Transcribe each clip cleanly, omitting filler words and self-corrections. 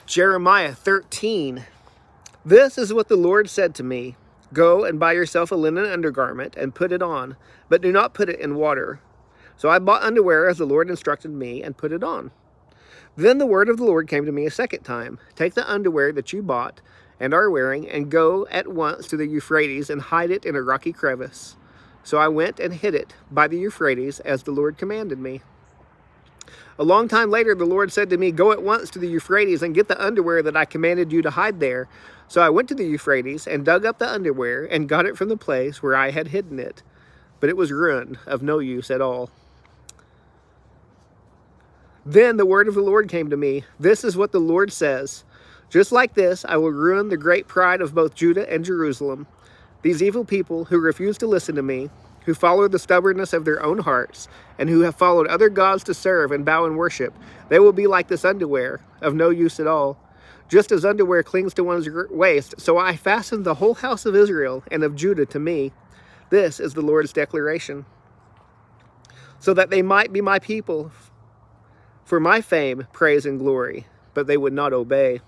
Jeremiah 13. This is what the Lord said to me. Go and buy yourself a linen undergarment and put it on, but do not put it in water. So I bought underwear as the Lord instructed me and put it on. Then the word of the Lord came to me a second time. Take the underwear that you bought and are wearing and go at once to the Euphrates and hide it in a rocky crevice. So I went and hid it by the Euphrates as the Lord commanded me. A long time later, the Lord said to me, go at once to the Euphrates and get the underwear that I commanded you to hide there. So I went to the Euphrates and dug up the underwear and got it from the place where I had hidden it. But it was ruined, of no use at all. Then the word of the Lord came to me. This is what the Lord says. Just like this, I will ruin the great pride of both Judah and Jerusalem. These evil people who refuse to listen to me, who follow the stubbornness of their own hearts, and who have followed other gods to serve and bow and worship, they will be like this underwear, of no use at all. Just as underwear clings to one's waist, so I fastened the whole house of Israel and of Judah to me. This is the Lord's declaration. So that they might be my people, for my fame, praise, and glory, but they would not obey.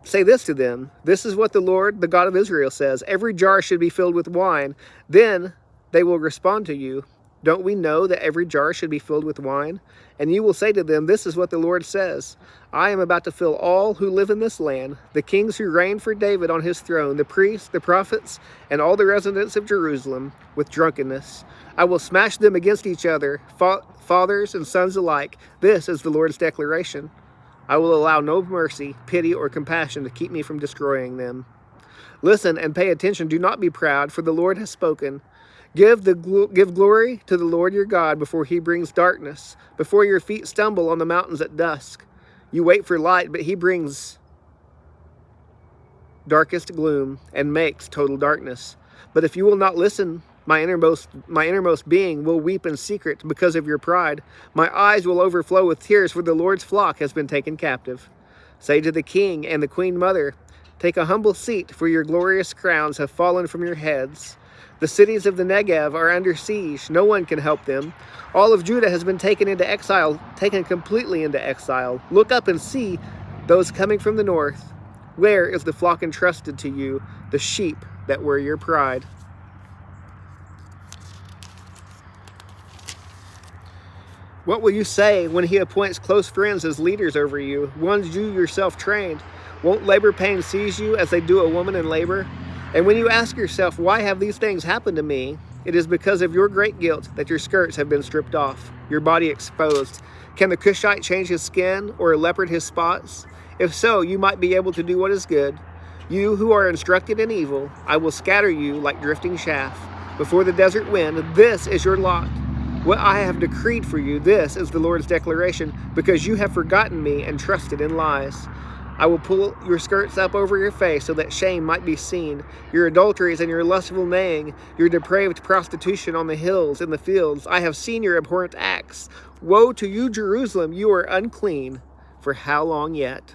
Say this to them. This is what the Lord, the God of Israel, says. Every jar should be filled with wine. Then they will respond to you. Don't we know that every jar should be filled with wine? And you will say to them, this is what the Lord says. I am about to fill all who live in this land, the kings who reign for David on his throne, the priests, the prophets, and all the residents of Jerusalem with drunkenness. I will smash them against each other, fathers and sons alike. This is the Lord's declaration. I will allow no mercy, pity, or compassion to keep me from destroying them. Listen and pay attention. Do not be proud, for the Lord has spoken. Give glory to the Lord your God before he brings darkness, before your feet stumble on the mountains at dusk. You wait for light, but he brings darkest gloom and makes total darkness. But if you will not listen, my innermost being will weep in secret because of your pride. My eyes will overflow with tears, for the Lord's flock has been taken captive. Say to the king and the queen mother, take a humble seat, for your glorious crowns have fallen from your heads. The cities of the Negev are under siege. No one can help them. All of Judah has been taken into exile, taken completely into exile. Look up and see those coming from the north. Where is the flock entrusted to you, the sheep that were your pride? What will you say when he appoints close friends as leaders over you, ones you yourself trained? Won't labor pains seize you as they do a woman in labor? And when you ask yourself, why have these things happened to me? It is because of your great guilt that your skirts have been stripped off, your body exposed. Can the Cushite change his skin, or a leopard his spots? If so, you might be able to do what is good. You who are instructed in evil, I will scatter you like drifting chaff. Before the desert wind, this is your lot. What I have decreed for you, this is the Lord's declaration, because you have forgotten me and trusted in lies. I will pull your skirts up over your face so that shame might be seen, your adulteries and your lustful neighing, your depraved prostitution on the hills and the fields. I have seen your abhorrent acts. Woe to you, Jerusalem, you are unclean. For how long yet?